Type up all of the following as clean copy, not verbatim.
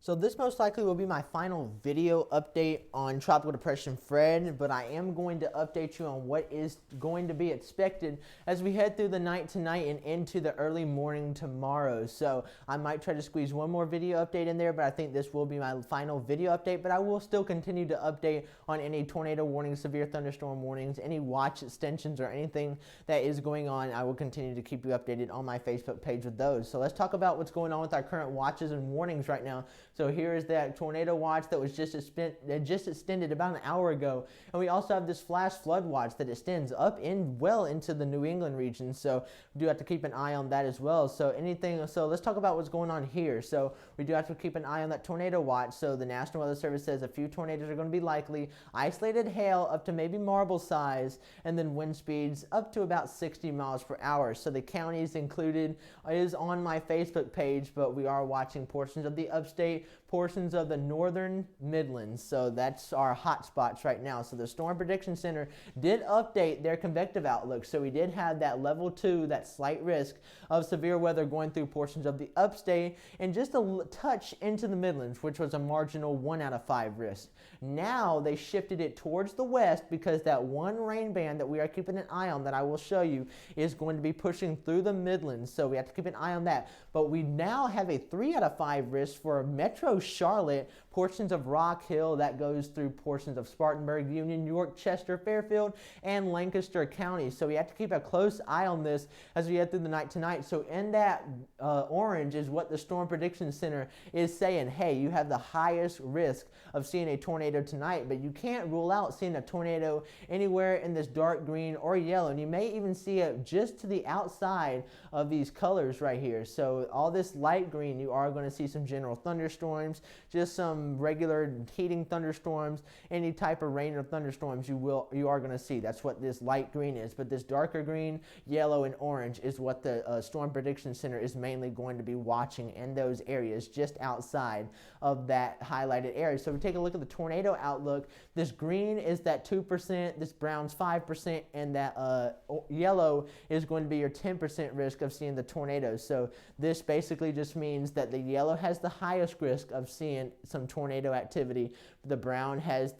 So this most likely will be my final video update on Tropical Depression Fred, but I am going to update you on what is going to be expected as we head through the night tonight and into the early morning tomorrow. So I might try to squeeze one more video update in there, but I think this will be my final video update, but I will still continue to update on any tornado warnings, severe thunderstorm warnings, any watch extensions or anything that is going on. I will continue to keep you updated on my Facebook page with those. So let's talk about what's going on with our current watches and warnings right now. So here is that tornado watch that was just extended about an hour ago. And we also have this flash flood watch that extends up well into the New England region. So we do have to keep an eye on that as well. So let's talk about what's going on here. So we do have to keep an eye on that tornado watch. So the National Weather Service says a few tornadoes are going to be likely, isolated hail up to maybe marble size, and then wind speeds up to about 60 miles per hour. So the counties included is on my Facebook page, but we are watching portions of the upstate, portions of the northern Midlands. So that's our hot spots right now. So the Storm Prediction Center did update their convective outlook. So we did have that level 2, that slight risk of severe weather going through portions of the upstate and just a touch into the Midlands, which was a marginal 1 out of 5 risk. Now they shifted it towards the west because that one rain band that we are keeping an eye on that I will show you is going to be pushing through the Midlands. So we have to keep an eye on that. But we now have a 3 out of 5 risk for Metro Charlotte, portions of Rock Hill that goes through portions of Spartanburg, Union, York, Chester, Fairfield, and Lancaster counties. So we have to keep a close eye on this as we head through the night tonight. So in that orange is what the Storm Prediction Center is saying. Hey, you have the highest risk of seeing a tornado tonight, but you can't rule out seeing a tornado anywhere in this dark green or yellow. And you may even see it just to the outside of these colors right here. So all this light green, you are going to see some general thunderstorms, just some regular heating thunderstorms, any type of rain or thunderstorms you are going to see. That's what this light green is. But this darker green, yellow, and orange is what the Storm Prediction Center is mainly going to be watching in those areas just outside of that highlighted area. So if we take a look at the tornado outlook, this green is that 2%, this brown's 5%, and that yellow is going to be your 10% risk of seeing the tornadoes. So this basically just means that the yellow has the highest risk of seeing some tornado activity. The brown has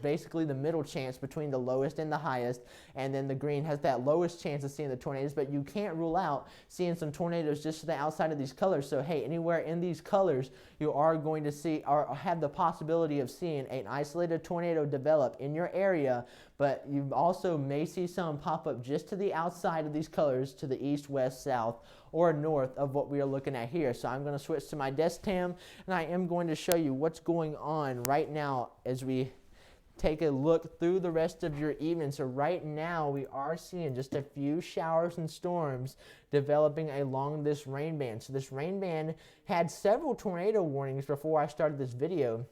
basically the middle chance between the lowest and the highest, and then the green has that lowest chance of seeing the tornadoes, but you can't rule out seeing some tornadoes just to the outside of these colors. So hey, anywhere in these colors you are going to see or have the possibility of seeing an isolated tornado develop in your area, but you also may see some pop up just to the outside of these colors to the east, west, south, or north of what we are looking at here. So I'm going to switch to my desk cam, and I am going to show you what's going on right now as we take a look through the rest of your evening. So right now we are seeing just a few showers and storms developing along this rain band. So this rain band had several tornado warnings before I started this video.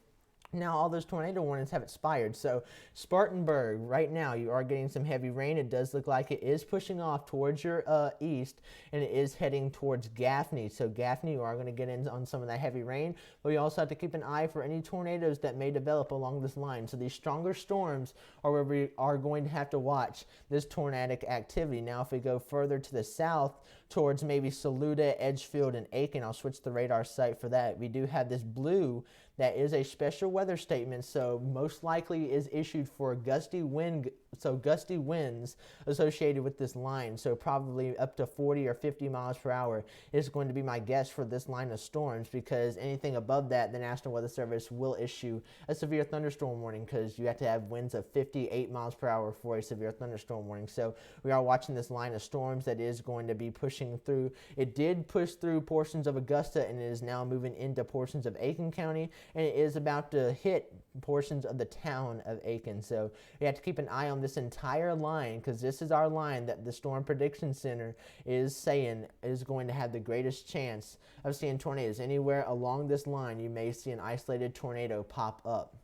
Now all those tornado warnings have expired. So Spartanburg, right now you are getting some heavy rain. It does look like it is pushing off towards your east, and it is heading towards Gaffney. So Gaffney, you are going to get in on some of that heavy rain, but we also have to keep an eye for any tornadoes that may develop along this line. So these stronger storms are where we are going to have to watch this tornadic activity. Now if we go further to the south towards maybe Saluda, Edgefield, and Aiken, I'll switch the radar site for that. We do have this blue that is a special weather statement, so most likely is issued for gusty winds associated with this line. So probably up to 40 or 50 miles per hour is going to be my guess for this line of storms, because anything above that, the National Weather Service will issue a severe thunderstorm warning, because you have to have winds of 58 miles per hour for a severe thunderstorm warning. So we are watching this line of storms that is going to be pushing through. It did push through portions of Augusta, and it is now moving into portions of Aiken County, and it is about to hit portions of the town of Aiken. So we have to keep an eye on this entire line, because this is our line that the Storm Prediction Center is saying is going to have the greatest chance of seeing tornadoes. Anywhere along this line you may see an isolated tornado pop up.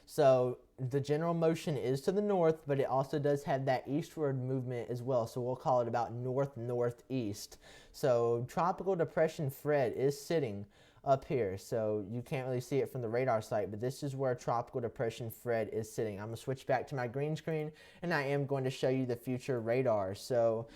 So the general motion is to the north, but it also does have that eastward movement as well. So we'll call it about north-northeast. So Tropical Depression Fred is sitting up here, so you can't really see it from the radar site, but this is where Tropical Depression Fred is sitting. I'm going to switch back to my green screen, and I am going to show you the future radar. So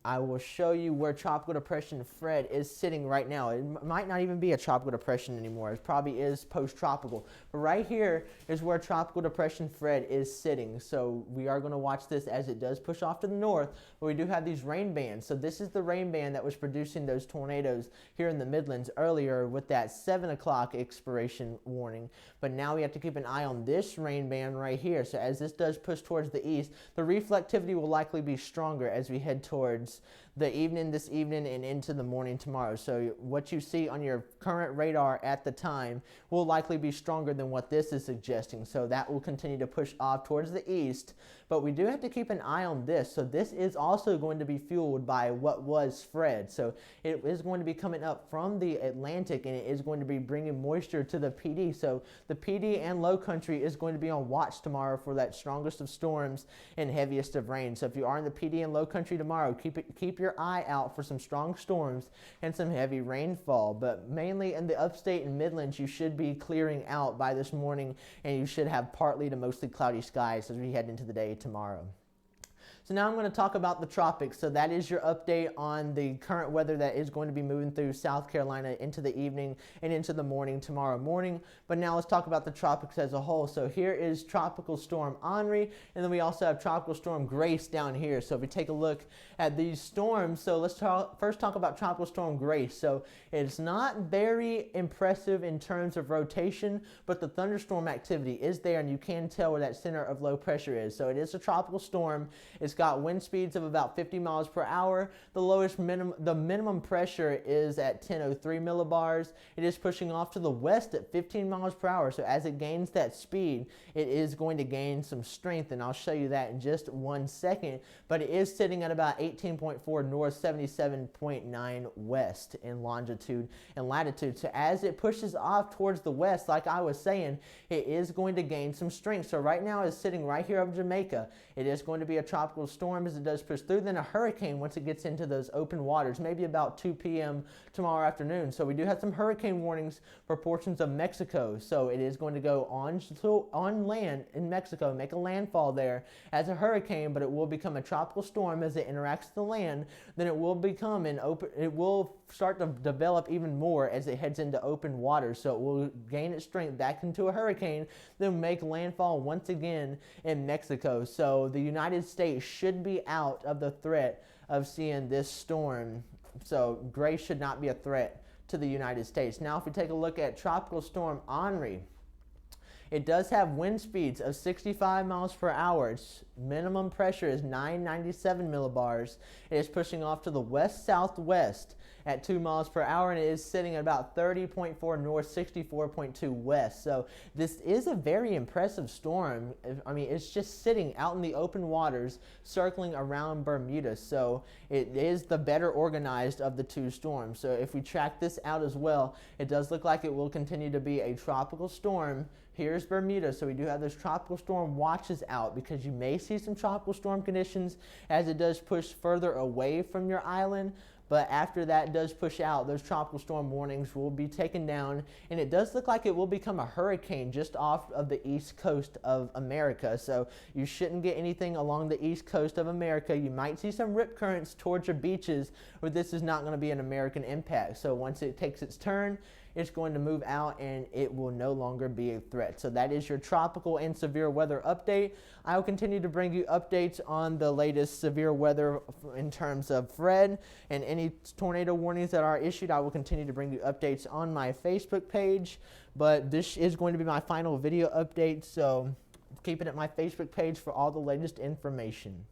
I will show you where Tropical Depression Fred is sitting right now. It might not even be a tropical depression anymore. It probably is post-tropical. But right here is where Tropical Depression Fred is sitting. So we are going to watch this as it does push off to the north, but we do have these rain bands. So this is the rain band that was producing those tornadoes here in the Midlands earlier with that 7 o'clock expiration warning. But now we have to keep an eye on this rain band right here. So as this does push towards the east, the reflectivity will likely be stronger as we head towards the evening this evening and into the morning tomorrow. So what you see on your current radar at the time will likely be stronger than what this is suggesting. So that will continue to push off towards the east. But we do have to keep an eye on this. So this is also going to be fueled by what was Fred. So it is going to be coming up from the Atlantic, and it is going to be bringing moisture to the PD. So the PD and low country is going to be on watch tomorrow for that strongest of storms and heaviest of rain. So if you are in the PD and low country tomorrow, keep your eye out for some strong storms and some heavy rainfall. But mainly in the upstate and Midlands, you should be clearing out by this morning, and you should have partly to mostly cloudy skies as we head into the day tomorrow. So now I'm going to talk about the tropics. So that is your update on the current weather that is going to be moving through South Carolina into the evening and into the morning tomorrow morning. But now let's talk about the tropics as a whole. So here is Tropical Storm Henri, and then we also have Tropical Storm Grace down here. So if we take a look at these storms, so let's first talk about Tropical Storm Grace. So it's not very impressive in terms of rotation, but the thunderstorm activity is there, and you can tell where that center of low pressure is. So it is a tropical storm. It's got wind speeds of about 50 miles per hour. The minimum pressure is at 1003 millibars. It is pushing off to the west at 15 miles per hour. So as it gains that speed, it is going to gain some strength, and I'll show you that in just 1 second. But it is sitting at about 18.4 north, 77.9 west in longitude and latitude. So as it pushes off towards the west, like I was saying, it is going to gain some strength. So right now it's sitting right here over Jamaica. It is going to be a tropical storm as it does push through, then a hurricane once it gets into those open waters, maybe about 2 p.m. tomorrow afternoon. So we do have some hurricane warnings for portions of Mexico. So it is going to go on land in Mexico, make a landfall there as a hurricane, but it will become a tropical storm as it interacts with the land. Then it will start to develop even more as it heads into open waters. So it will gain its strength back into a hurricane, then make landfall once again in Mexico. So the United States should be out of the threat of seeing this storm. So Grace should not be a threat to the United States. Now if we take a look at Tropical Storm Henri, it does have wind speeds of 65 miles per hour. Its minimum pressure is 997 millibars. It is pushing off to the west-southwest at 2 miles per hour, and it is sitting at about 30.4 north, 64.2 west. So this is a very impressive storm. I mean, it's just sitting out in the open waters, circling around Bermuda. So it is the better organized of the two storms. So if we track this out as well, it does look like it will continue to be a tropical storm. Here's Bermuda, so we do have those tropical storm watches out because you may see some tropical storm conditions as it does push further away from your island. But after that does push out, those tropical storm warnings will be taken down, and it does look like it will become a hurricane just off of the east coast of America. So you shouldn't get anything along the east coast of America. You might see some rip currents towards your beaches, but this is not going to be an American impact. So once it takes its turn, it's going to move out and it will no longer be a threat. So that is your tropical and severe weather update. I will continue to bring you updates on the latest severe weather in terms of Fred and any tornado warnings that are issued. I will continue to bring you updates on my Facebook page, but this is going to be my final video update, so keep it at my Facebook page for all the latest information.